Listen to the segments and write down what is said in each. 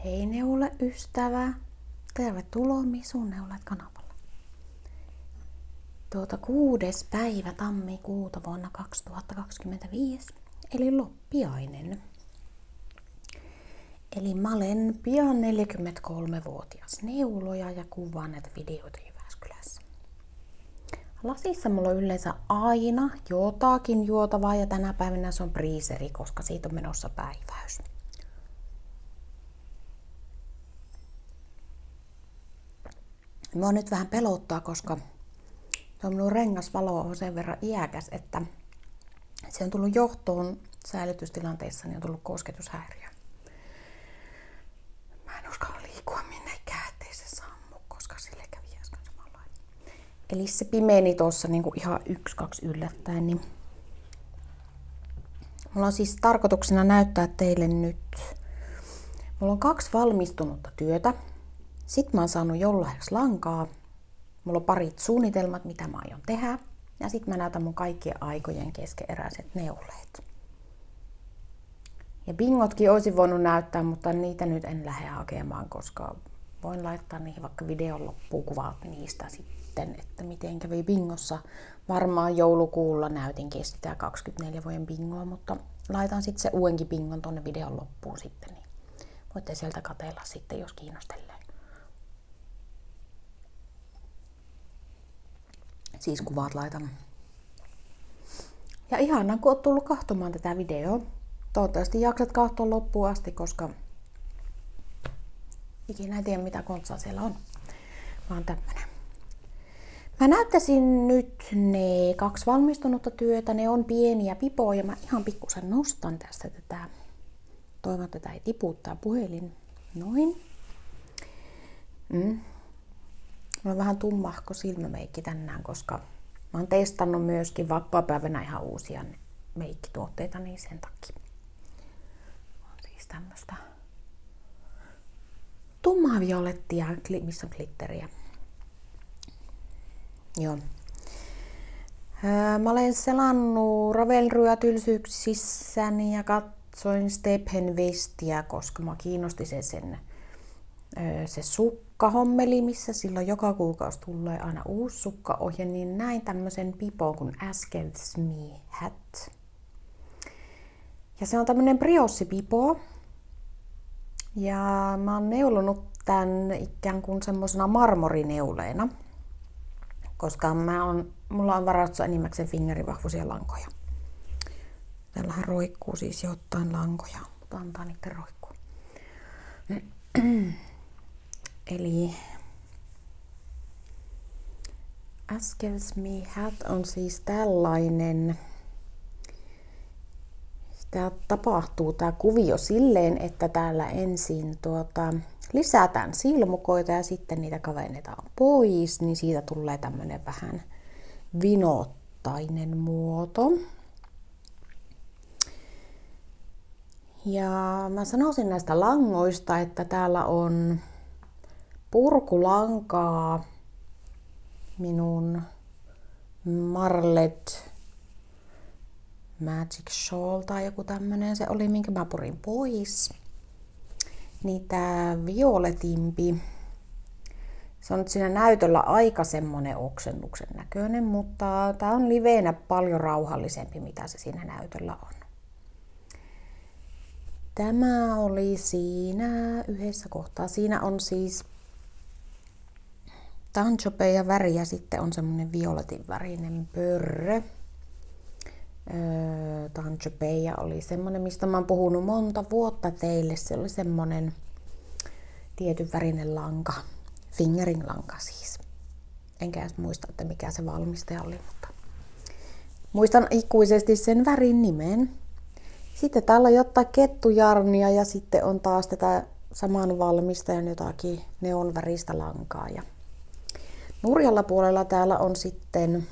Hei neuleystävä! Tervetuloa Misun neulat kanavalle. 6. päivä tammikuuta vuonna 2025, eli loppiainen. Eli mä olen pian 43-vuotias neuloja ja kuvaan näitä videoita Jyväskylässä. Lasissa mulla on yleensä aina jotakin juotavaa ja tänä päivänä se on breezeri, koska siitä on menossa päiväys. Mua nyt vähän pelottaa, koska tuo minun rengasvalo on sen verran iäkäs, että se on tullut johtoon säilytystilanteessa, niin on tullut kosketushäiriö. Mä en uskalla liikua minnekään, ettei se sammu, koska sille kävi äsken samanlainen. Eli se pimeeni tuossa niinku ihan 1-2 yllättäen. Niin mulla on siis tarkoituksena näyttää teille nyt. Mulla on 2 valmistunutta työtä. Sitten mä oon saanut joululahjaksi lankaa. Mulla on parit suunnitelmat, mitä mä aion tehdä. Ja sitten mä näytän mun kaikkien aikojen keskeneräiset neuleet. Ja bingotkin olisin voinut näyttää, mutta niitä nyt en lähde hakemaan, koska voin laittaa niihin vaikka videon loppuun kuvat niistä sitten, että miten kävi bingossa. Varmaan joulukuulla näytinkin sitä 24 vuoden bingoa, mutta laitan sitten se uudenkin bingon tonne videon loppuun sitten. Niin voitte sieltä katsella sitten, jos kiinnostelee. Siis kuvat laitan. Ja ihanaa, kun oot tullut katsomaan tätä videoa. Toivottavasti jaksat katsoa loppuun asti, koska ikinä ei tiedä mitä kontsaa siellä on. Vaan tämmönen. Mä näyttäisin nyt ne 2 valmistunutta työtä. Ne on pieniä pipoja. Mä ihan pikkusen nostan tästä tätä. Toivon, että tätä ei tiputtaa puhelin. Noin. Mulla on vähän tummahko silmämeikki tänään, koska mä oon testannut myöskin vapaapäivänä ihan uusia meikkituotteita, niin sen takia. On siis tämmöstä tummaa violettia, missä on glitteriä. Joo. Mä olen selannut Ravelryä tylsyyksissäni ja katsoin Stephenwestia, koska mä kiinnosti se sukkahommeli, missä silloin joka kuukausi tulee aina uusi sukkaohje, niin näin tämmöisen pipon kuin Ask Me Hat. Ja se on tämmönen briossipipo. Ja mä oon neulonut tän ikään kuin semmosena marmorineuleena, koska mulla on varauksessa enimmäkseen fingerivahvuisia lankoja. Täällähän roikkuu siis jotain lankoja, mutta antaa niiden roikkua. Eli Ask Me Hat on siis tällainen. Tää tapahtuu tää kuvio silleen, että täällä ensin lisätään silmukoita ja sitten niitä kavennetaan pois, niin siitä tulee tämmönen vähän vinottainen muoto. Ja mä sanoisin näistä langoista, että täällä on purkulankaa, minun Marlet Magic Shawl tai joku tämmönen se oli, minkä mä purin pois. Niin tää violetimpi, se on nyt siinä näytöllä aika semmonen oksennuksen näköinen, mutta tää on liveenä paljon rauhallisempi, mitä se siinä näytöllä on. Tämä oli siinä yhdessä kohtaa. Siinä on siis tanchopeja väri ja sitten on semmonen violetin värinen pörrö. Tanchopeja oli semmonen, mistä mä oon puhunut monta vuotta teille. Se oli semmonen tietyn värinen lanka. Fingering lanka siis. Enkä edes muista, että mikä se valmistaja oli, mutta muistan ikuisesti sen värin nimen. Sitten täällä on jotain kettujarnia ja sitten on taas tätä saman valmistajan jotakin neonväristä lankaa. Ja nurjalla puolella täällä on sitten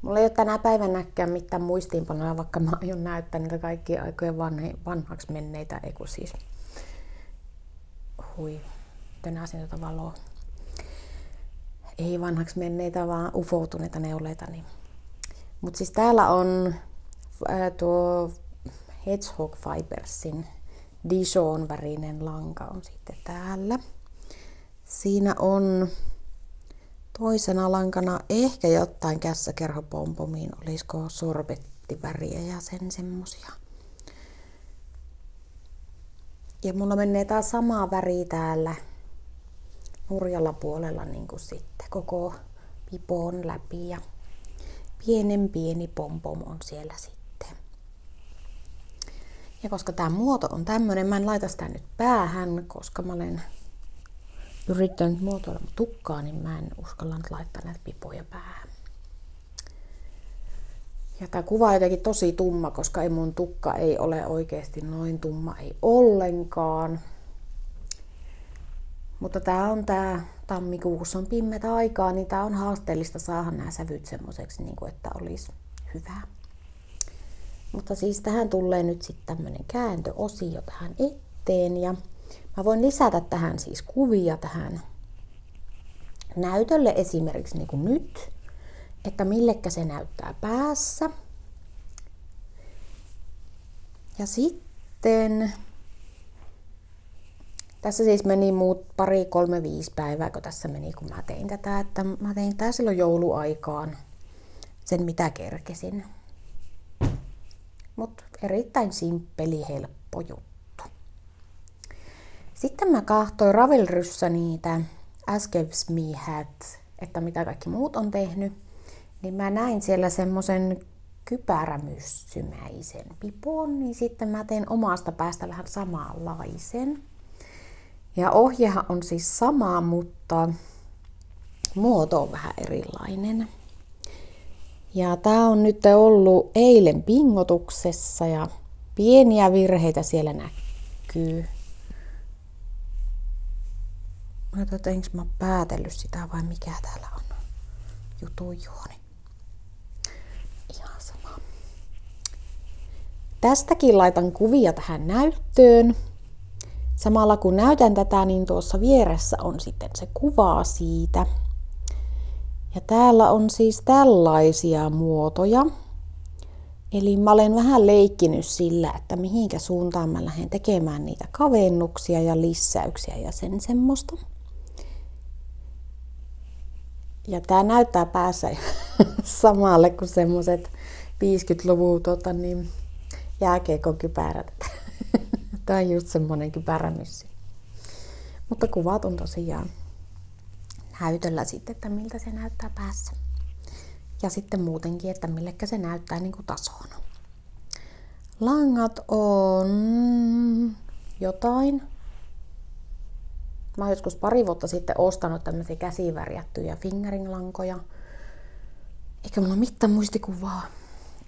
mulla ei ole tänä päivänäkään mitään muistiinpanoja, vaikka mä aion näyttää niitä kaikkia aikojen vanhaksi menneitä, eiku siis tänäsin tätä valoa. Ei vanhaksi menneitä, vaan ufoutuneita neuleita, niin Mutta siis täällä on tuo Hedgehog Fibersin Dijon värinen lanka on sitten täällä. Siinä on toisena lankana ehkä jotain kässäkerhopompomiin, olisiko sorbettiväriä ja sen semmosia. Ja mulla menee taas sama väri täällä nurjalla puolella niin kuin sitten koko pipon läpi ja pieni pompom on siellä sitten. Ja koska tää muoto on tämmönen, mä en laita sitä nyt päähän, koska mä olen yrittänyt muotoilla mun tukkaa, niin mä en uskalla nyt laittaa näitä pipoja päähän. Ja tää kuva on jotenkin tosi tumma, koska ei mun tukka ei ole oikeasti noin tumma, ei ollenkaan. Mutta tää tammikuussa on pimmetä aikaa, niin tää on haasteellista saada nämä sävyt semmoiseksi, niin että olisi hyvä. Mutta siis tähän tulee nyt sitten tämmönen kääntöosio tähän eteen ja mä voin lisätä tähän siis kuvia tähän näytölle esimerkiksi niin kuin nyt, että millekä se näyttää päässä. Ja sitten tässä siis meni muut 2-3-5 päivää, kun tässä meni, kun mä tein tätä, että mä tein tää silloin jouluaikaan sen mitä kerkesin. Mutta erittäin simppeli, helppo juttu. Sitten mä kahtoin Ravelryssä niitä As Gives Me Hat, että mitä kaikki muut on tehnyt. Niin mä näin siellä semmosen kypärämyssymäisen pipon, niin sitten mä tein omasta päästä vähän samanlaisen. Ja ohjehan on siis sama, mutta muoto on vähän erilainen. Ja tää on nyt ollut eilen pingotuksessa ja pieniä virheitä siellä näkyy. Mä enks mä päätellyt sitä vai mikä täällä on jutujuoni. Ihan sama. Tästäkin laitan kuvia tähän näyttöön. Samalla kun näytän tätä, niin tuossa vieressä on sitten se kuva siitä. Ja täällä on siis tällaisia muotoja. Eli mä olen vähän leikkinyt sillä, että mihinkä suuntaan mä lähden tekemään niitä kavennuksia ja lisäyksiä ja sen semmoista. Ja tää näyttää päässä samalle kuin semmoset 50-luvun jääkiekkokypärät. Tää on just semmonen kypärämyssi. Mutta kuvat on tosiaan näytöllä sitten, että miltä se näyttää päässä. Ja sitten muutenkin, että millekä se näyttää niin kuin tasona. Langat on jotain. Mä oon joskus 2 vuotta sitten ostanut tämmöisiä käsivärjättyjä fingering-lankoja. Eikä mulla mitään muistikuvaa.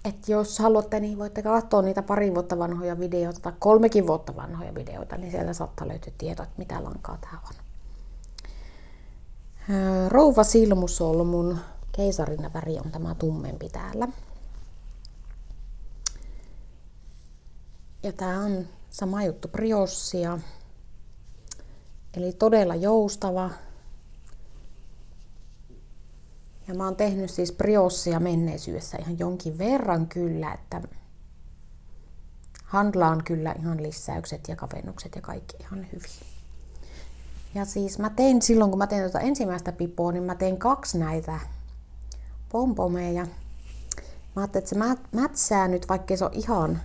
Että jos haluatte, niin voitte katsoa niitä 2 vuotta vanhoja videoita tai 3 vuotta vanhoja videoita, niin sieltä saattaa löytyä tieto, että mitä lankaa tää on. Rouva Silmusolmun keisarina väri on tämä tummempi täällä. Ja tää on sama juttu briossia. Eli todella joustava. Ja mä oon tehnyt siis briossia menneisyydessä ihan jonkin verran kyllä, että handlaan kyllä ihan lisäykset ja kavennukset ja kaikki ihan hyvin. Ja siis mä tein silloin, kun mä tein tuota ensimmäistä pipoa, niin mä tein 2 näitä pompomeja. Mä ajattelin, että se mätsää nyt, vaikka se on ihan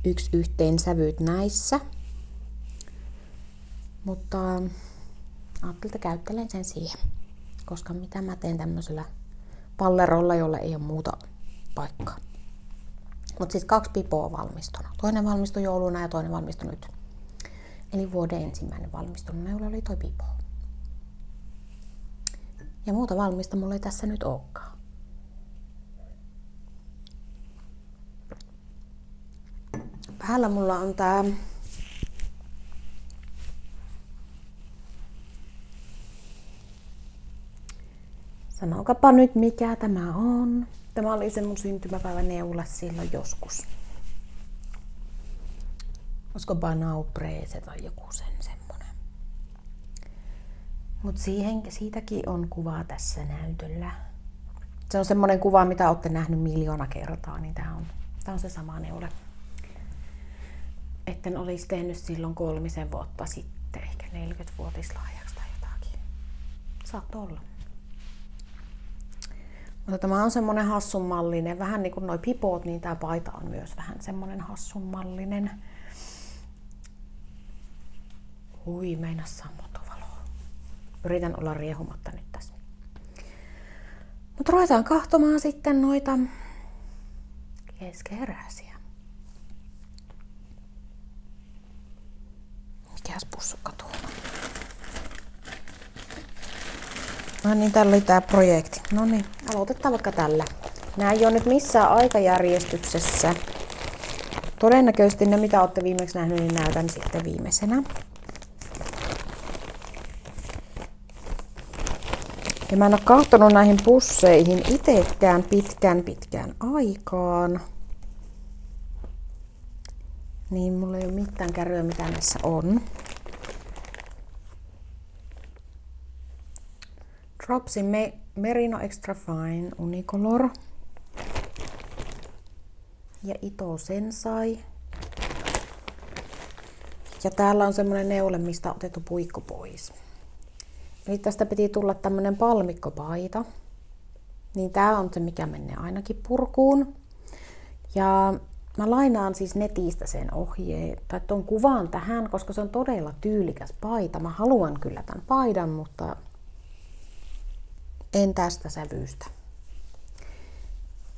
yksi yhteen sävyt näissä. Mutta ajattelin, että käyttelen sen siihen. Koska mitä mä teen tämmöisellä pallerolla, jolla ei ole muuta paikkaa. Mutta siis 2 pipoa on valmistunut. Toinen valmistui jouluna ja toinen valmistui nyt. Eli vuoden ensimmäinen valmistunut, jolla oli toi pipo. Ja muuta valmista mulla ei tässä nyt olekaan. Päällä mulla on tää sanokapa nyt mikä tämä on. Tämä oli se mun syntymäpäivän neula silloin joskus. Olisiko Banauprese tai joku sen semmonen. Mut siitäkin on kuvaa tässä näytöllä. Se on semmoinen kuva, mitä olette nähnyt miljoona kertaa, niin tää on se sama neule. Etten olisi tehnyt silloin 3 vuotta sitten, ehkä 40-vuotislahjaksi tai jotakin. Saattoi olla. Mutta tämä on semmoinen hassunmallinen, vähän niin kuin noi pipot, niin tää paita on myös vähän semmoinen hassunmallinen. Hui, meinas sammuttu valoa. Yritän olla riehumatta nyt tässä. Mutta ruvetaan kahtomaan sitten noita keskeeräisiä. Mikäs pussukka tuo? No niin, tällä oli tää projekti. No niin, aloitetaan vaikka tällä. Nää ei ole nyt missään aikajärjestyksessä. Todennäköisesti ne, mitä olette viimeksi nähnyt, niin näytän sitten viimeisenä. Ja mä en ole katsonut näihin pusseihin itsekään pitkään aikaan. Niin mulla ei ole mitään kärryä, mitä näissä on. Dropsin Merino Extra Fine Unicolor. Ja Ito Sensai. Ja täällä on semmonen neule, mistä on otettu puikko pois. Eli tästä piti tulla tämmönen palmikkopaita. Niin tää on se, mikä menee ainakin purkuun. Ja mä lainaan siis netistä sen ohjeen, tai ton kuvan tähän, koska se on todella tyylikäs paita. Mä haluan kyllä tän paidan, mutta en tästä sävyystä.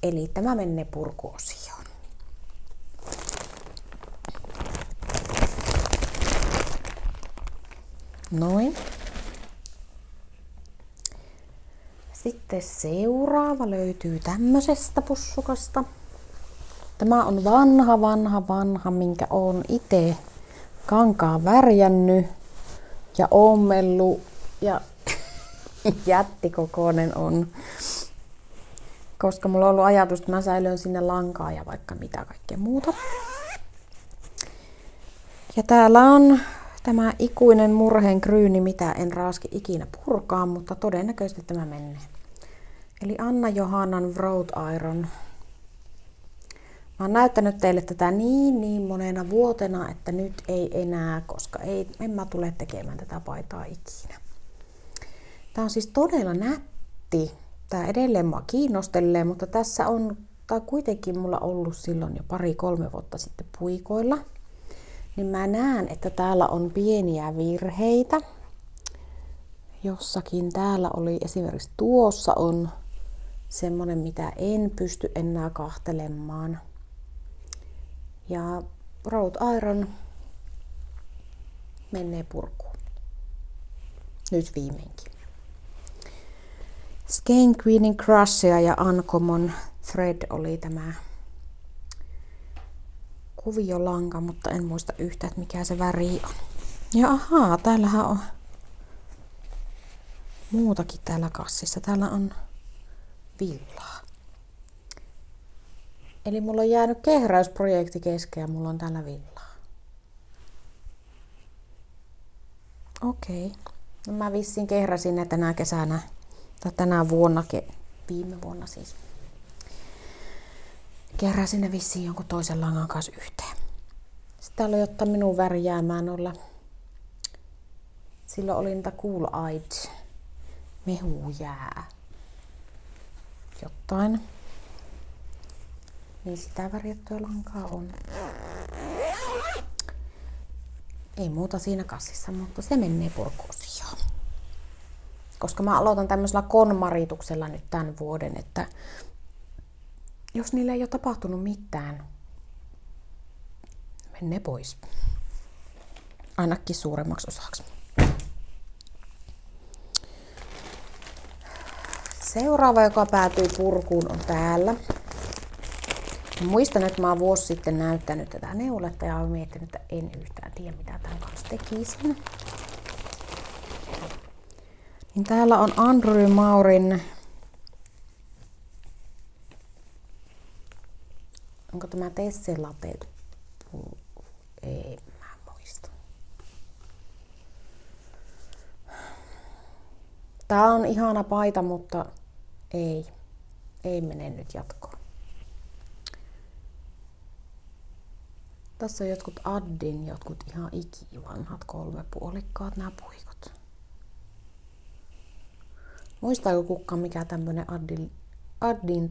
Eli tämä menee purkuosioon. Noin. Sitten seuraava löytyy tämmöisestä pussukasta. Tämä on vanha, minkä oon itse kankaan värjännyt ja ommellut ja jättikokoinen on. Koska mulla on ollut ajatus, että mä säilön sinne lankaa ja vaikka mitä kaikkea muuta. Ja täällä on tämä ikuinen murheen kryyni, mitä en raaski ikinä purkaa, mutta todennäköisesti tämä menee. Eli Anna Johannan Wrought Iron. Mä oon näyttänyt teille tätä niin monena vuotena, että nyt ei enää, koska en mä tule tekemään tätä paitaa ikinä. Tää on siis todella nätti. Tää edelleen mua kiinnostelee, mutta tässä on, tää kuitenkin mulla ollut silloin jo 2-3 vuotta sitten puikoilla. Niin mä näen, että täällä on pieniä virheitä. Jossakin täällä oli, esimerkiksi tuossa on semmonen, mitä en pysty enää kahtelemaan. Ja Wrought Iron menee purkuun. Nyt viimeinkin. Skein Queenin Crushia ja Uncommon Thread oli tämä kuviolanka, mutta en muista yhtään, että mikä se väri on. Ja ahaa, täällähän on muutakin täällä kassissa. Täällä on villaa. Eli mulla on jäänyt kehräysprojekti kesken ja mulla on täällä villaa. Okei. No mä vissiin kehräsin ne tänä kesänä. Tai tänä vuonna, viime vuonna siis. Keräsin ne vissiin jonkun toisen langan kanssa yhteen. Sitten täällä oli ottaa minun värjäämään olla. Silloin oli niitä Cool Eyed mehujää. Jotain. Niin sitä värjättyä lankaa on. Ei muuta siinä kassissa, mutta se menee purkuosioon. Koska mä aloitan tämmöisellä konmarituksella nyt tämän vuoden, että jos niillä ei ole tapahtunut mitään, menee pois. Ainakin suuremmaksi osaksi. Seuraava, joka päätyy purkuun, on täällä. Muistan, että mä oon vuosi sitten näyttänyt tätä neuletta ja oon miettinyt, että en yhtään tiedä, mitä tämän kanssa tekisin. Niin täällä on Andrew Maurin, onko tämä Tesselatte? Ei, mä muista. Tää on ihana paita, mutta ei. ei mene nyt jatkoon. Tässä on jotkut Addin, jotkut ihan ikivanhat 3-puolikkaat nämä puikot. Muistaako kukaan mikä tämmönen Addin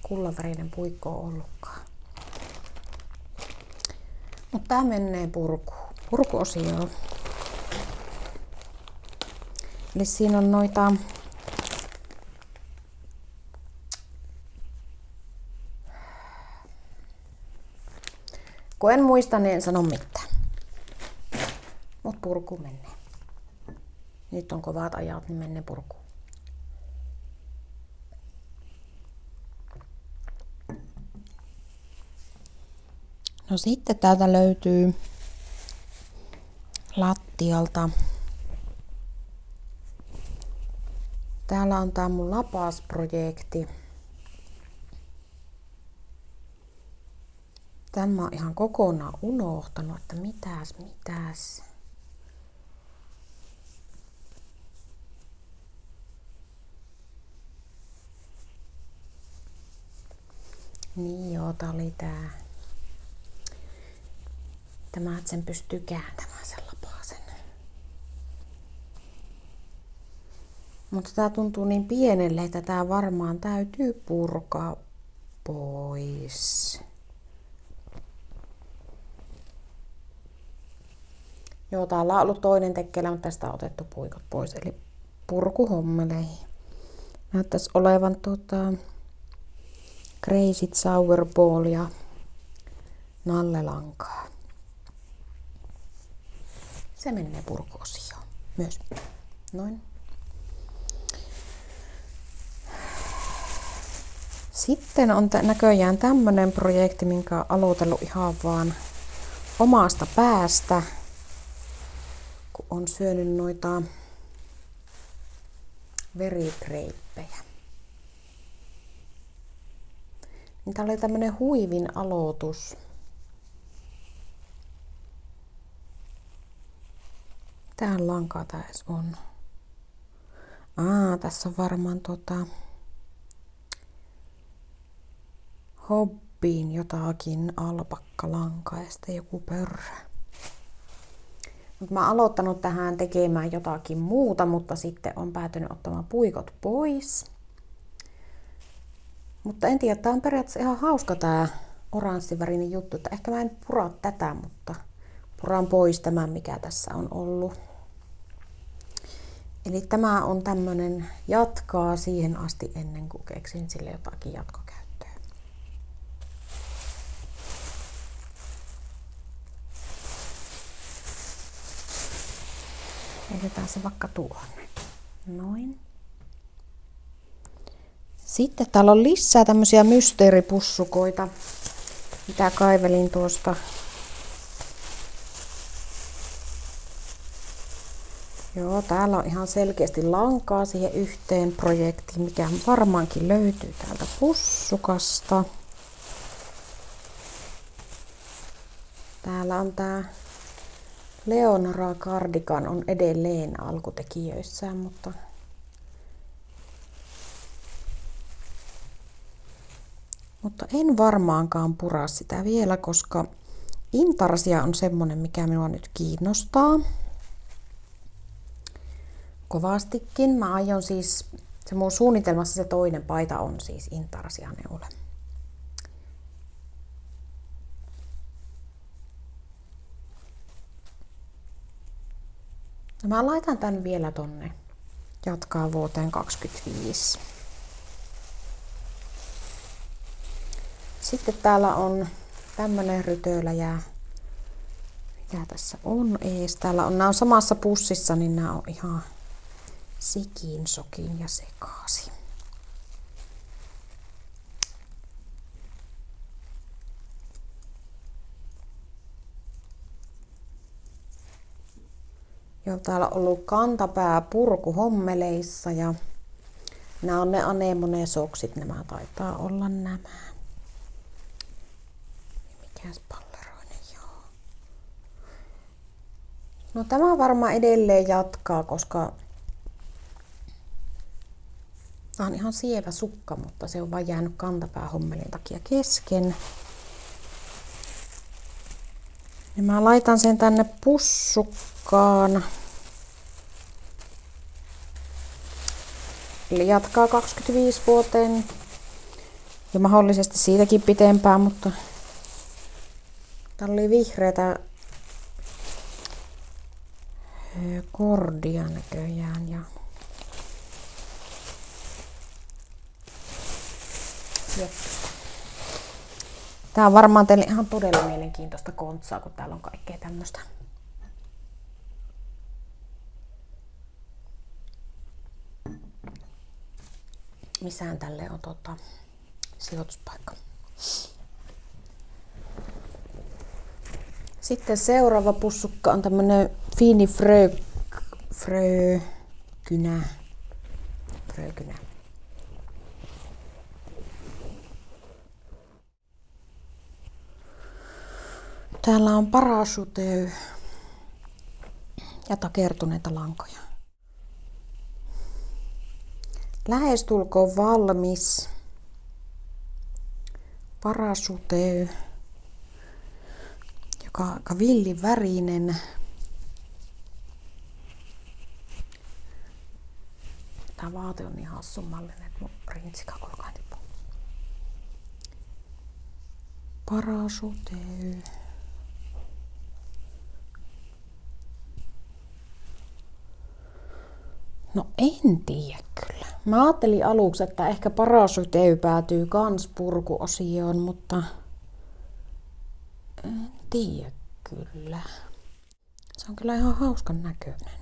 kullavärinen puikko on ollutkaan? Mutta tää menee purkuosioon. Eli siinä on noita kun en muista, niin en sano mitään. Mut purku menee. Nyt on kovat ajat, niin menee purkuun. No sitten täältä löytyy lattialta. Täällä on tää mun lapasprojekti. Tän mä oon ihan kokonaan unohtanut, että mitäs. Niin joo, tää oli tää. Tämä, että sen pystyy kääntämään sen lapasen. Mutta tää tuntuu niin pienelle, että tää varmaan täytyy purkaa pois. Joo, täällä on ollut toinen tekkelä, mutta tästä on otettu puikot pois, eli purkuhommeleihin. Näyttäisi olevan Crazy Sour Ball ja nallelankaa. Se menee purkuosioon myös. Noin. Sitten on näköjään tämmönen projekti, minkä olen aloitellut ihan vaan omasta päästä, kun on syönyt noita verikreippejä. Niin tää oli tämmönen huivin aloitus. Mitähän lankaa tää edes on? Tässä on varmaan hobbiin jotakin alpakkalankaa ja sitten joku pörrä. Mut mä oon aloittanut tähän tekemään jotakin muuta, mutta sitten on päätynyt ottamaan puikot pois. Mutta en tiedä, tää on periaatteessa ihan hauska tää oranssivärinen juttu, että ehkä mä en pura tätä, mutta puran pois tämän, mikä tässä on ollut. Eli tämä on tämmönen jatkaa siihen asti ennen kuin keksin sille jotakin jatkokäyttöä. Heitetään se vaikka tuonne. Noin. Sitten täällä on lisää tämmöisiä mysteeripussukoita, mitä kaivelin tuosta. Joo, täällä on ihan selkeästi lankaa siihen yhteen projektiin, mikä varmaankin löytyy täältä pussukasta. Täällä on tää Leonora Cardigan on edelleen alkutekijöissään, mutta en varmaankaan pura sitä vielä, koska intarsia on semmonen, mikä minua nyt kiinnostaa kovastikin. Mä aion siis, se mun suunnitelmassa se toinen paita on siis intarsianeule. No mä laitan tän vielä tonne jatkaa vuoteen 2025. Sitten täällä on tämmönen rytöläjä. Mitä tässä on ees? Täällä on, nämä on samassa pussissa, niin nämä on ihan sikin, sokin ja sekaisin. Joo, täällä on ollut kantapää purkuhommeleissa ja nämä on ne anemonesoksit, nämä taitaa olla nämä. Mikäs palleroinen, joo. No tämä varmaan edelleen jatkaa, koska Tää on ihan sievä sukka, mutta se on vaan jäänyt kantapäähommelin takia kesken. Ja mä laitan sen tänne pussukkaan. Eli jatkaa 25 vuoteen. Ja mahdollisesti siitäkin pitempään, mutta täällä oli vihreätä kordia näköjään. Ja tää on varmaan teille ihan todella mielenkiintoista kontsaa, kun täällä on kaikkea tämmöstä. Missähän tälle on sijoituspaikka. Sitten seuraava pussukka on tämmönen Fini Frökynä. Täällä on parachuteu ja takertuneita lankoja. Lähestulkoon valmis parachuteu, joka on aika villivärinen. Tää vaate on niin hassumallinen, että mun rintsika olkaa tippuu. Parachuteu. No en tiedä kyllä. Mä ajattelin aluksi, että ehkä parachuteu päätyy kans purkuosioon, mutta en tiedä kyllä. Se on kyllä ihan hauskan näköinen.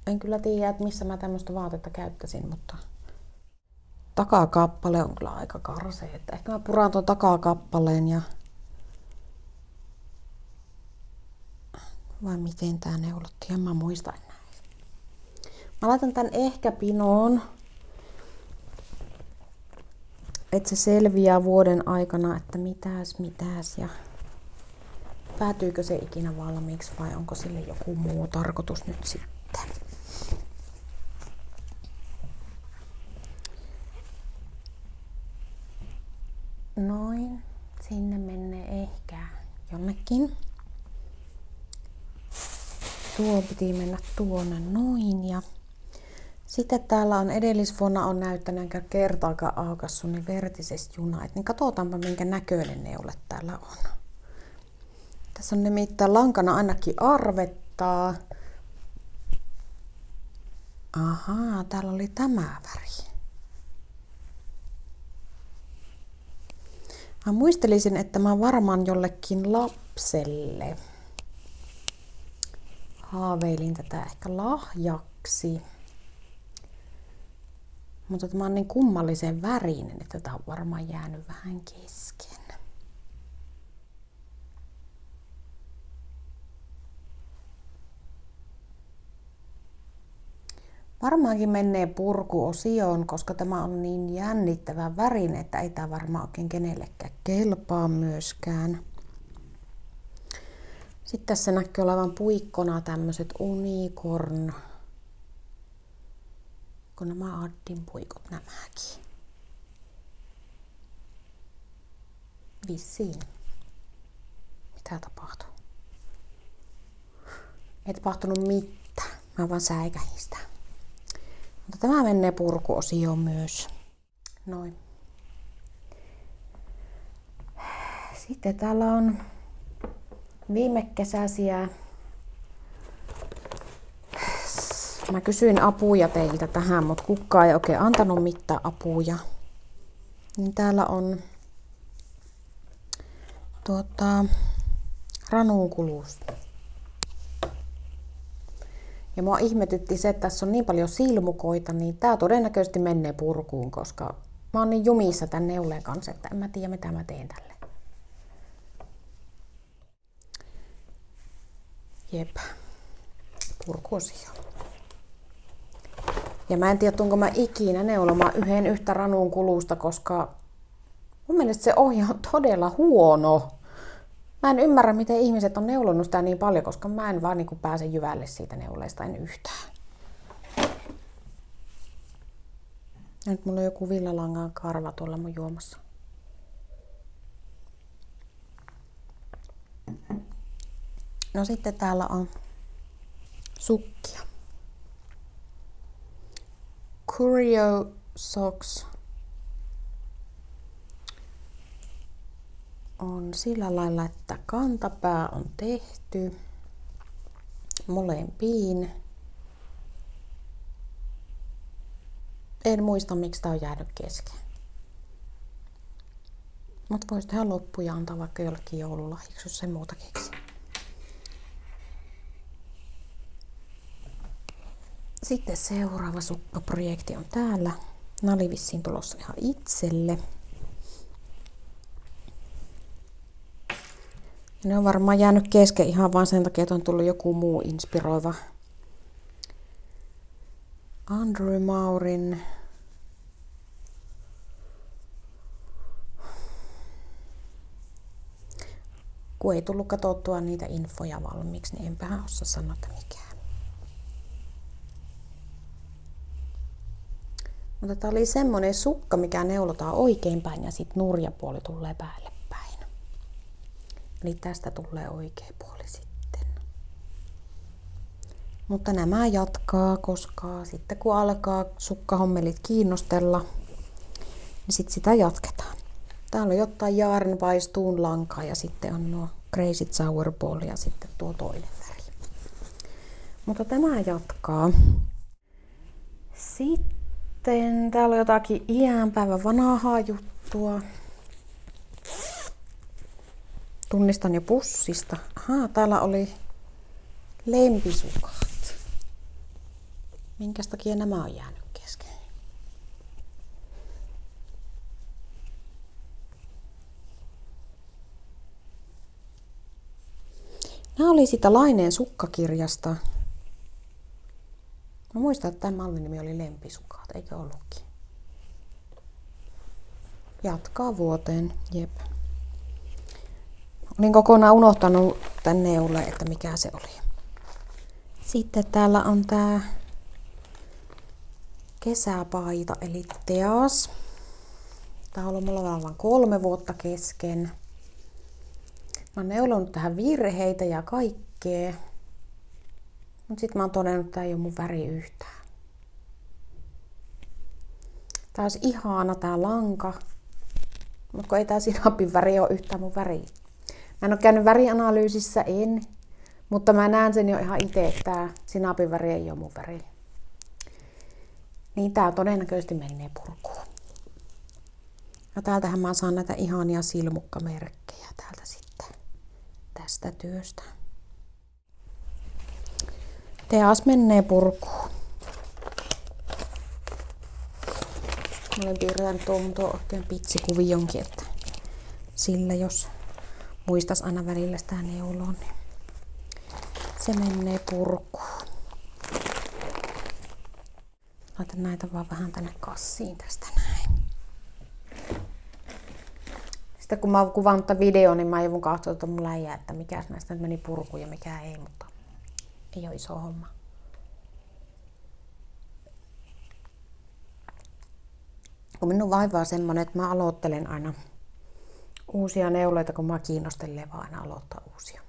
En kyllä tiedä, että missä mä tämmöistä vaatetta käyttäisin, mutta takakappale on kyllä aika karsea. Että ehkä mä puran tuon takakappaleen ja vai miten tää neulottiin, en mä muista enää. Mä laitan tän ehkä pinoon, että se selviää vuoden aikana, että mitäs ja päätyykö se ikinä valmiiksi vai onko sille joku muu tarkoitus nyt sitten. Noin, sinne menee ehkä jonnekin. Tuo piti mennä tuonne noin ja sitten täällä on edellisvuonna on näyttänyt enkä kertaakaan aukassu niin vertisestä juna. Niin katsotaanpa minkä näköinen neule täällä on. Tässä on nimittäin lankana ainakin arvettaa. Ahaa, täällä oli tämä väri. Mä muistelisin, että mä varmaan jollekin lapselle haaveilin tätä ehkä lahjaksi. Mutta tämä on niin kummallisen värinen, että tämä on varmaan jäänyt vähän kesken. Varmaankin menee purkuosioon, koska tämä on niin jännittävä värinen, että ei tämä varmaan oikein kenellekään kelpaa myöskään. Sitten tässä näkyy olevan puikkona tämmöiset unicorn. Kun nämä Addin puikot nämäkin. Vissiin. Mitä tapahtuu? Ei tapahtunut mitään. Mä vaan säikähin sitä. Mutta tämä menee purkuosioon myös. Noin. Sitten täällä on viime kesäisiä. Mä kysyin apuja teiltä tähän, mutta kukaan ei oikein antanut mitään apuja. Niin täällä on ranunkulusta. Ja mua ihmetytti se, että tässä on niin paljon silmukoita, niin tää todennäköisesti menee purkuun, koska mä oon niin jumissa tän neuleen kanssa, että en mä tiedä mitä mä teen tälle. Jep, purkuosio. Ja mä en tiedä, tuunko mä ikinä neulomaan yhtä ranun kulusta, koska mun mielestä se ohje on todella huono. Mä en ymmärrä, miten ihmiset on neulonut sitä niin paljon, koska mä en vaan pääse jyvälle siitä neuleesta, en yhtään. Ja nyt mulla on joku villalangan karva tuolla mun juomassa. No sitten täällä on sukkia. Curio Socks on sillä lailla, että kantapää on tehty molempiin. En muista, miksi tää on jäänyt kesken. Mutta voisi tehdä loppuja antaa vaikka jollekin joululahjaksi, jos sen muuta keksi. Sitten seuraava sukkaprojekti on täällä. Nämä oli vissiin tulossa ihan itselle. Ne on varmaan jäänyt kesken ihan vaan sen takia, että on tullut joku muu inspiroiva. Andrew Maurin kun ei tullut katsottua niitä infoja valmiiksi, niin enpähän osaa sanoa, että mikään. Mutta tää oli semmonen sukka, mikä neulotaan oikeinpäin ja sitten nurjapuoli tulee päälle päin. Eli tästä tulee oikea puoli sitten. Mutta nämä jatkaa, koska sitten kun alkaa sukkahommelit kiinnostella, niin sitten sitä jatketaan. Täällä on jotain Yarnwise lankaa ja sitten on nuo Crazy Sour Ball ja sitten tuo toinen väri. Mutta tämä jatkaa. Sitten täällä on jotakin iänpäivän vanhaa juttua. Tunnistan jo pussista. Ahaa, täällä oli lempisukat. Minkäs takia nämä on jäänyt kesken? Nämä oli sitä Laineen sukkakirjasta. Mä muistan, että tämä mallin nimi oli Lempisukat, eikö ollutkin? Jatkaa vuoteen, jep. Olin kokonaan unohtanut tän neulle, että mikä se oli. Sitten täällä on tää kesäpaita, eli Teas. Tää on ollut mulla vain 3 vuotta kesken. Mä oon neulonut tähän virheitä ja kaikkea. Mut sit mä oon todennut, että tää ei oo mun väri yhtään. Tää olisi ihana tää lanka. Mut kun ei tää sinapin väri oo yhtään mun väri. Mä en oo käynyt värianalyysissä, en. Mutta mä näen sen jo ihan ite, että tää sinapin väri ei oo mun väri. Niin tää todennäköisesti menee purkuun. Ja täältähän mä saan näitä ihania silmukkamerkkejä täältä sitten. Tästä työstä. Teas menee purkuun. Mä olen piirtänyt tuo oikein pitsikuvionkin, että sillä jos muistas aina välillä sitä neuloa, niin se menee purkuun. Laitan näitä vaan vähän tänne kassiin tästä näin. Sitten kun mä oon kuvannut tämän videon, niin mä joudun katsoa mun läjää, että mikä näistä nyt meni purkuun ja mikä ei, mutta ei ole iso homma. Kun minun vaivaa semmonen, että mä aloittelen aina uusia neuloita, kun mä kiinnostelee vaan aina aloittaa uusia.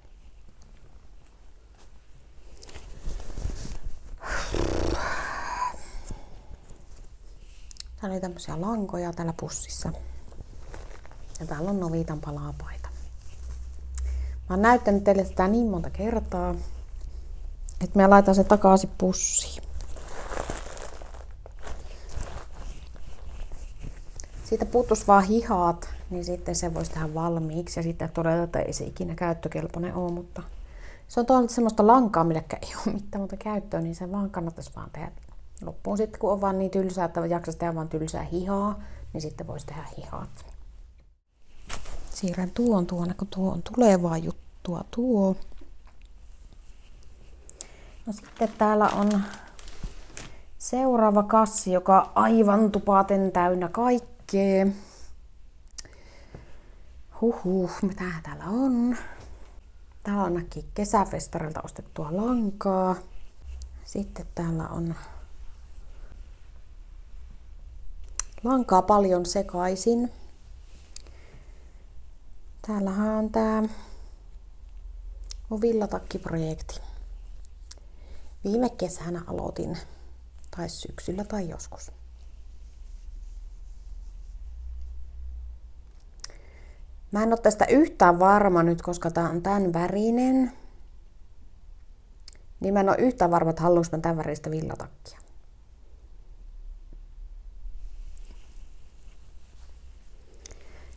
Täällä oli tämmöisiä lankoja täällä pussissa. Ja täällä on Novitan palapaita. Mä oon näyttänyt teille tätä niin monta kertaa, että mä laitan se takaisin pussiin. Siitä puuttuisi vaan hihat, niin sitten se voisi tehdä valmiiksi. Ja sitten todeta, että ei se ikinä käyttökelpoinen ole, mutta se on tuonut semmoista lankaa, millekään ei ole mitään muuta käyttöä, niin se vaan kannattaisi vaan tehdä loppuun. Sitten kun on vaan niin tylsää, että jaksaisi tehdä vaan tylsää hihaa, niin sitten voisi tehdä hihat. Siirrän tuon tuonne, kun tuo on tulevaa juttua tuo. No sitten täällä on seuraava kassi, joka on aivan tupaten täynnä kaikkea. Mitä täällä on? Täällä on ainakin kesäfestarilta ostettua lankaa. Sitten täällä on lankaa paljon sekaisin. Täällähän on tää mun villatakkiprojekti. Viime kesänä aloitin, tai syksyllä tai joskus. Mä en ole tästä yhtään varma nyt, koska tää on tän värinen. Niin mä en ole yhtään varma, että haluanko mä tän väristä villatakkia.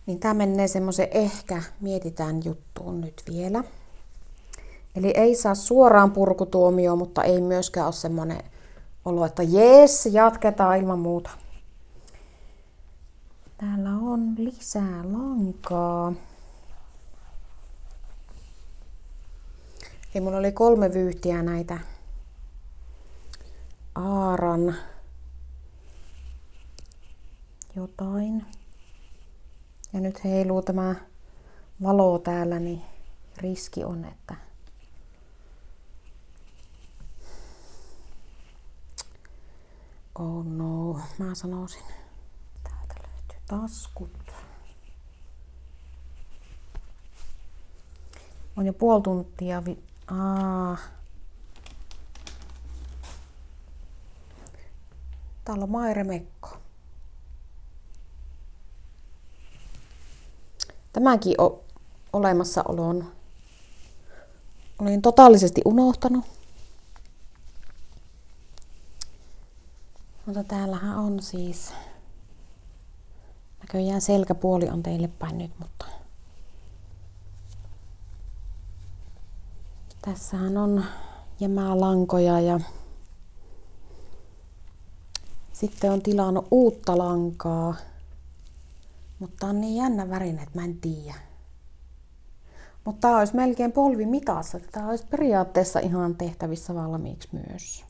Niin tää menee semmoisen ehkä mietitään juttuun nyt vielä. Eli ei saa suoraan purkutuomioon, mutta ei myöskään ole semmoinen olo, että jes, jatketaan ilman muuta. Täällä on lisää lankaa. Eli mulla oli 3 vyyhtiä näitä Aaran jotain. Ja nyt heiluu tämä valo täällä, niin riski on, että oh no, mä sanoisin. Täältä löytyy taskut. On jo puoli tuntia. Täällä on mairemekko. Tämänkin olemassaolon olin totaalisesti unohtanut. Mutta täällähän on siis, näköjään selkäpuoli on teille päin nyt, mutta tässähän on jämälankoja ja sitten on tilannut uutta lankaa, mutta on niin jännä värinen, että mä en tiedä. Mutta tää olisi melkein polvimitassa, tää olisi periaatteessa ihan tehtävissä valmiiksi myös.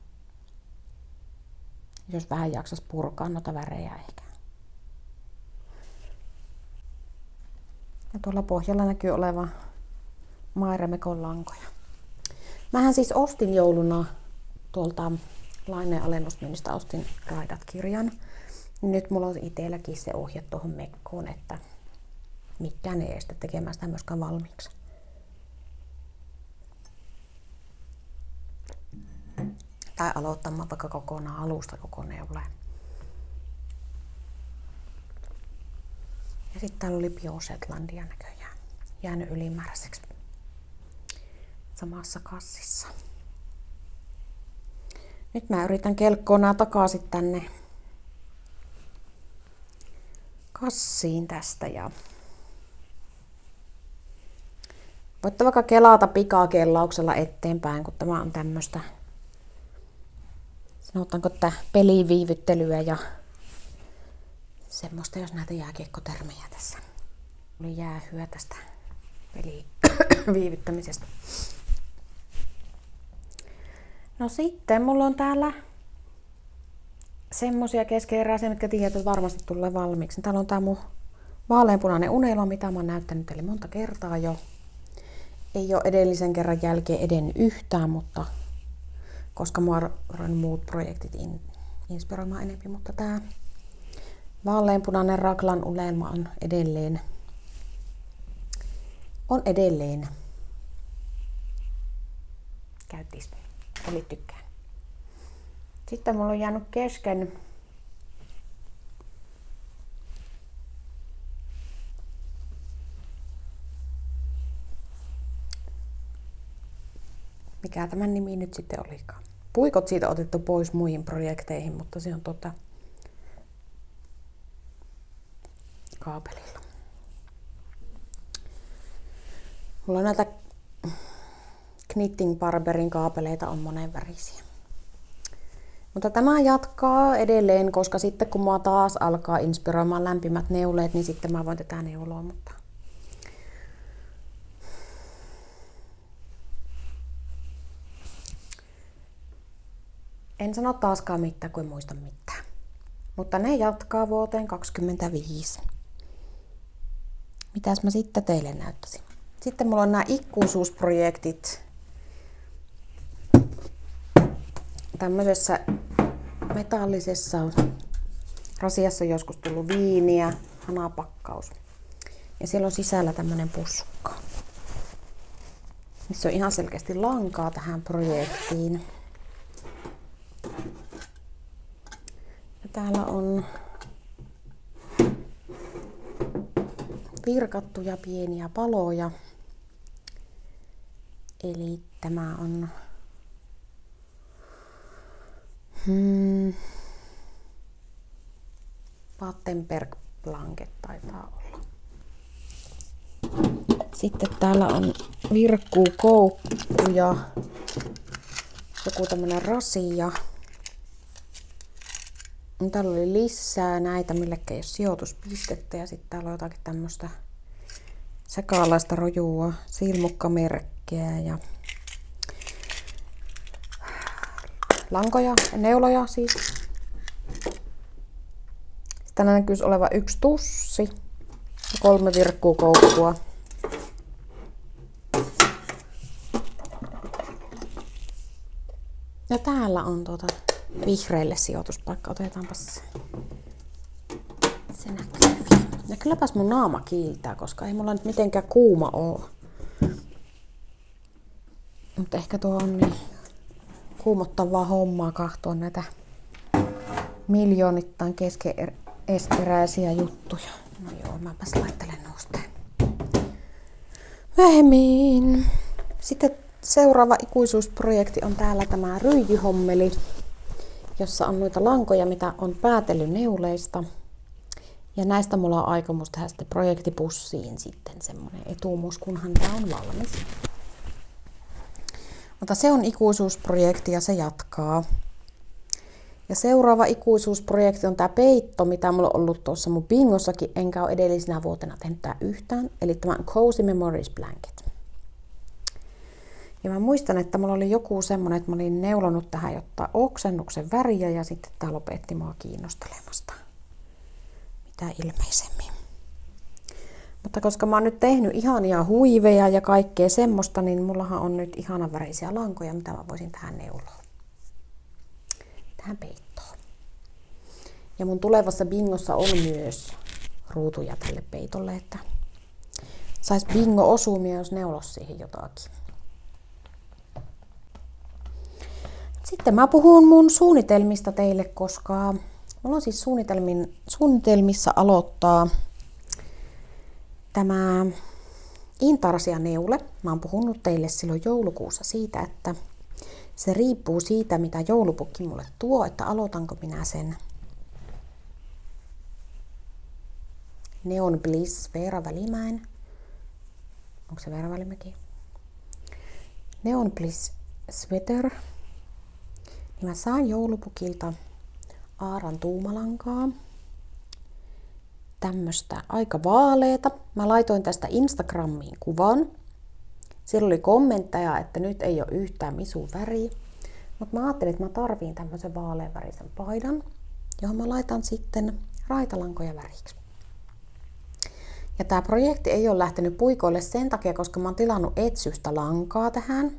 Jos vähän jaksas purkaa noita värejä ehkä. Ja tuolla pohjalla näkyy oleva mairemekon lankoja. Mähän siis ostin jouluna tuolta Laineen alennusmyynnistä ostin Raidat-kirjan. Nyt mulla on itselläkin se ohje tuohon mekkoon, että mikään ei estä tekemään sitä myöskään valmiiksi. Tai aloittamaan vaikka kokonaan alusta koko neule. Ja sitten täällä oli Bio-Shetlandia näköjään jäänyt ylimääräiseksi samassa kassissa. Nyt mä yritän kelkkoa nää takaisin tänne kassiin tästä ja voitte vaikka kelata pikakellauksella eteenpäin, kun tämä on tämmöstä, sanotaanko, että peliviivyttelyä ja semmoista, jos näitä jääkiekkotermejä tässä. Oli jäähyä tästä peliviivyttämisestä. No sitten mulla on täällä semmosia keskeeräisiä, mitkä tiedät, että varmasti tulee valmiiksi. Täällä on tää mun vaaleanpunainen unelma, mitä mä oon näyttänyt teille monta kertaa jo. Ei ole edellisen kerran jälkeen edennyt yhtään, mutta koska mua on muut projektit inspiroimaan enemmän, mutta tää vaaleanpunainen raglan unelma on edelleen. Käyttis. Eli tykkään. Sitten mulla on jäänyt kesken mikä tämän nimi nyt sitten olikaan. Puikot siitä otettu pois muihin projekteihin, mutta se on kaapelilla. Mulla on näitä Knitting Barberin kaapeleita on monenvärisiä. Mutta tämä jatkaa edelleen, koska sitten kun mua taas alkaa inspiroimaan lämpimät neuleet, niin sitten mä voin tätä neuloa. Mutta en sano taaskaan mitään, kun en muista mitään. Mutta ne jatkaa vuoteen 2025. Mitäs mä sitten teille näyttäisin? Sitten mulla on nämä ikuisuusprojektit tämmöisessä metallisessa Rasiassa on joskus tullut viiniä, hanapakkaus. Ja siellä on sisällä tämmönen pussukka, missä on ihan selkeästi lankaa tähän projektiin. Ja täällä on virkattuja pieniä paloja. Eli tämä on Battenberg Blanket taitaa olla. Sitten täällä on virkkuukoukku ja joku tämmönen rasia. Täällä oli lisää näitä, millekä ei ole sijoituspistettä. Ja sitten täällä on jotakin tämmöstä sekaalaista rojua, silmukkamerkkejä ja lankoja, neuloja siis. Sitten näkyisi oleva yksi tussi ja 3 virkkuukoukkua. Ja täällä on vihreille sijoituspaikka. Otetaanpas se näkyy. Ja kylläpäs mun naama kiiltää, koska ei mulla nyt mitenkään kuuma oo. Mutta ehkä tuo on niin kuumottavaa hommaa kahtoa näitä miljoonittain keskeneräisiä juttuja. No joo, mäpäs laittelen nousteen myöhemmin. Sitten seuraava ikuisuusprojekti on täällä tämä ryijyhommeli, jossa on noita lankoja, mitä on päätellyt neuleista. Ja näistä mulla on aikomus tehdä sitten projektipussiin sitten semmonen etumus, kunhan tää on valmis. Mutta se on ikuisuusprojekti ja se jatkaa. Ja seuraava ikuisuusprojekti on tää peitto, mitä mulla on ollut tuossa mun bingossakin, enkä ole edellisenä vuotena tehnyt tää yhtään. Eli tämä Cozy Memories Blanket. Ja mä muistan, että mulla oli joku semmonen, että mä olin neulonut tähän jotta oksennuksen väriä ja sitten tää lopetti mua kiinnostelemasta. Mitä ilmeisemmin. Mutta koska mä oon nyt tehnyt ihania huiveja ja kaikkea semmoista, niin mullahan on nyt ihanan värisiä lankoja, mitä mä voisin tähän neuloa. Tähän peittoon. Ja mun tulevassa bingossa on myös ruutuja tälle peitolle, että sais bingo-osumia, jos neulos siihen jotakin. Sitten mä puhun mun suunnitelmista teille, koska mulla on siis suunnitelmissa aloittaa tämä intarsia-neule. Mä oon puhunut teille silloin joulukuussa siitä, että se riippuu siitä, mitä joulupukki mulle tuo, että aloitanko minä sen Neon Bliss Veera Välimäen. Onko se Veera Välimäki? Neon Bliss Sweater. Niin mä saan joulupukilta Aaran tuumalankaa. Tämmöstä aika vaaleeta. Mä laitoin tästä Instagramiin kuvan. Siellä oli kommentteja, että nyt ei ole yhtään misun väriä. Mutta mä ajattelin, että mä tarviin tämmöisen vaaleanvärisen paidan, johon mä laitan sitten raitalankoja väriksi. Ja tää projekti ei ole lähtenyt puikoille sen takia, koska mä oon tilannut Etsystä lankaa tähän.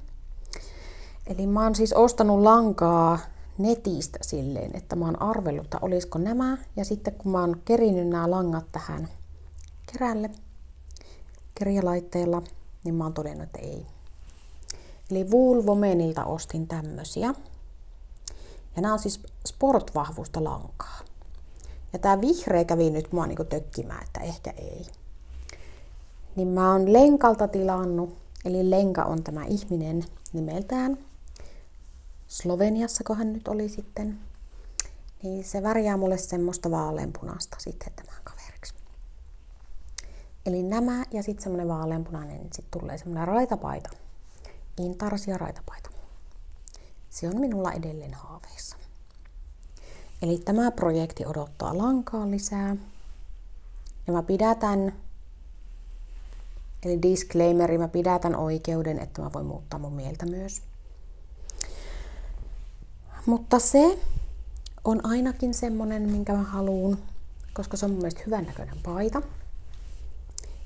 Eli mä oon siis ostanut lankaa netistä silleen, että mä oon arvellut, että olisiko nämä. Ja sitten kun mä oon kerinyt nämä langat tähän kerjälaitteella, niin mä oon todennut, että ei. Eli Woolwomanilta ostin tämmösiä. Ja nämä on siis sportvahvusta lankaa. Ja tää vihreä kävi nyt mua niinku tökkimään, että ehkä ei. Niin mä oon Lenkalta tilannut, eli Lenka on tämä ihminen nimeltään. Sloveniassa, kun hän nyt oli sitten, niin se värjää mulle semmoista vaaleanpunaista sitten tämän kaveriksi. Eli nämä ja sitten semmoinen vaaleanpunainen, niin sitten tulee semmoinen raitapaita. Intarsia raitapaita. Se on minulla edelleen haaveissa. Eli tämä projekti odottaa lankaa lisää. Ja mä pidätän, eli disclaimeri, mä pidätän oikeuden, että mä voin muuttaa mun mieltä myös. Mutta se on ainakin semmonen, minkä mä haluun, koska se on mun mielestä hyvän näköinen paita.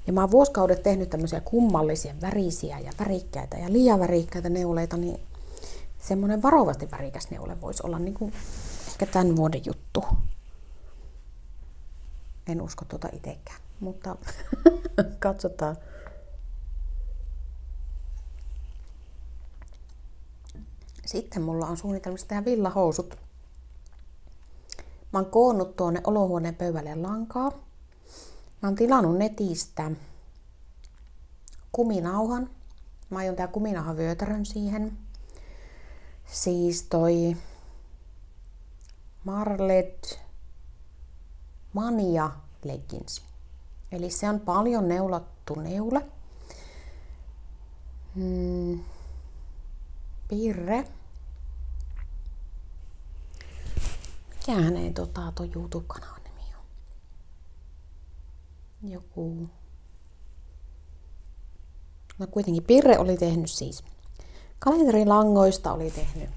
Ja mä oon vuosikaudet tehnyt tämmöisiä kummallisia värisiä ja värikkäitä ja liian värikkäitä neuleita, niin semmonen varovasti värikäs neule voisi olla niin kuin ehkä tämän vuoden juttu. En usko tuota itsekään, mutta katsotaan. Sitten mulla on suunnitelmissa tehdä villahousut. Mä oon koonnut tuonne olohuoneen pöydälle lankaa. Mä oon tilannut netistä kuminauhan. Mä aion tehdä kuminauhavyötärön siihen. Siis toi Marled Mania leggings. Eli se on paljon neulattu neule. Pirre. Mikähän ei tuo YouTube-kanavan nimi on? Joku. No kuitenkin Pirre oli tehnyt siis. Kalenterilangoista oli tehnyt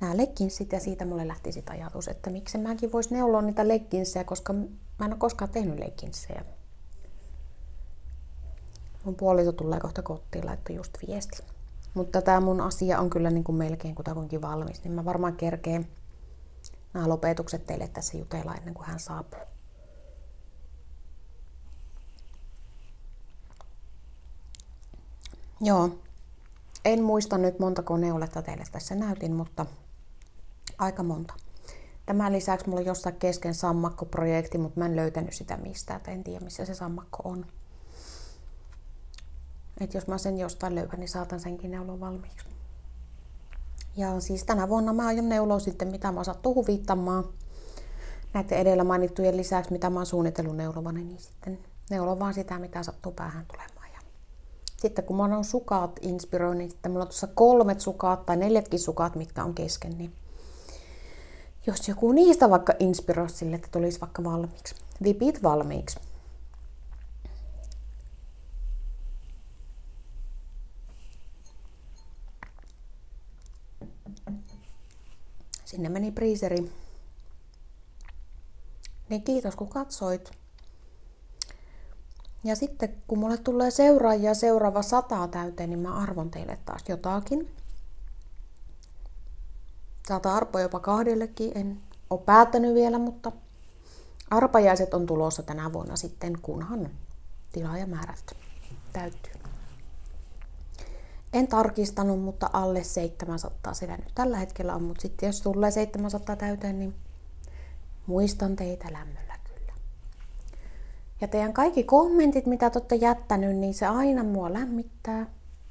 nämä leggingsit ja siitä mulle lähti sit ajatus, että miksi mäkin vois neuloa niitä leggingsejä, koska mä en ole koskaan tehnyt leggingsejä. Mun puoliso tulee kohta kotiin, laittoi just viesti. Mutta tää mun asia on kyllä niin kuin melkein kutakuinkin valmis, niin mä varmaan kerkeen nämä lopetukset teille tässä jutella ennen kuin hän saapuu. Joo, en muista nyt montako neuletta teille tässä näytin, mutta aika monta. Tämän lisäksi mulla on jossain kesken sammakkoprojekti, mutta mä en löytänyt sitä mistään, en tiedä missä se sammakko on. Et jos mä sen jostain löydän, niin saatan senkin neuloa valmiiksi. Ja siis tänä vuonna mä aion neuloa sitten, mitä mä sattuu huvittamaan. Näiden edellä mainittujen lisäksi, mitä mä oon suunnitellut neulovani, niin sitten neulon vaan sitä, mitä sattuu päähän tulemaan. Ja sitten kun mä oon sukat inspiroin, niin sitten mulla on tuossa 3 sukat tai 4 sukat, mitkä on kesken, niin jos joku niistä vaikka inspiroi sille, että tulisi vaikka valmiiksi. Vipit valmiiksi. Sinne meni priiseri. Niin kiitos kun katsoit. Ja sitten kun mulle tulee seuraajia seuraava 100 täyteen, niin mä arvon teille taas jotakin. Saata arpoa jopa 2, en ole päättänyt vielä, mutta arpajaiset on tulossa tänä vuonna sitten, kunhan tilaajamäärät täyttyy. En tarkistanut, mutta alle 700 siellä nyt tällä hetkellä on, mutta sitten jos tulee 700 täyteen, niin muistan teitä lämmöllä kyllä. Ja teidän kaikki kommentit, mitä te olette jättänyt, niin se aina mua lämmittää.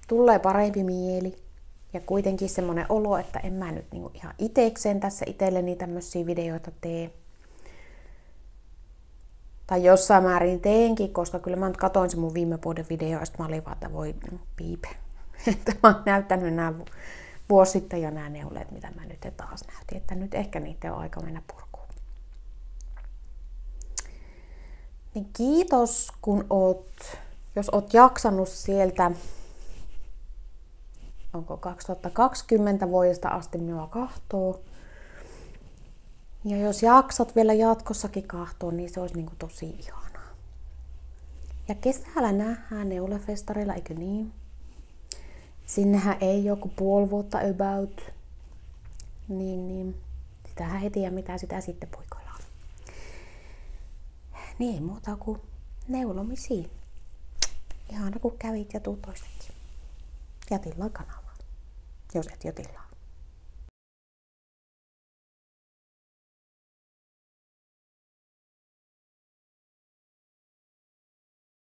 Tulee parempi mieli. Ja kuitenkin semmoinen olo, että en mä nyt niinku ihan itekseen tässä itselleni tämmöisiä videoita tee. Tai jossain määrin teenkin, koska kyllä mä nyt katoin se mun viime vuoden video, ja mä olin vaan, että voi piipe. Että mä oon näyttänyt nämä vuosi sitten jo nämä neuleet, mitä mä nyt taas näytin. Että nyt ehkä niitä on aika mennä purkuun. Niin kiitos, kun jos oot jaksanut sieltä, onko 2020 vuodesta asti minua kahtoo. Ja jos jaksat vielä jatkossakin kahtoa, niin se olisi niinku tosi ihanaa. Ja kesällä nähdään neulefestareilla, eikö niin? Sinnehän ei joku puoli vuotta about. Niin. Sitähän heti ja mitä sitä sitten poikoillaan. Niin ei muuta kuin neulomisiin. Ihana kun kävit ja tuu toistekin. Ja tilaa kanavaa, jos et jo tilaa.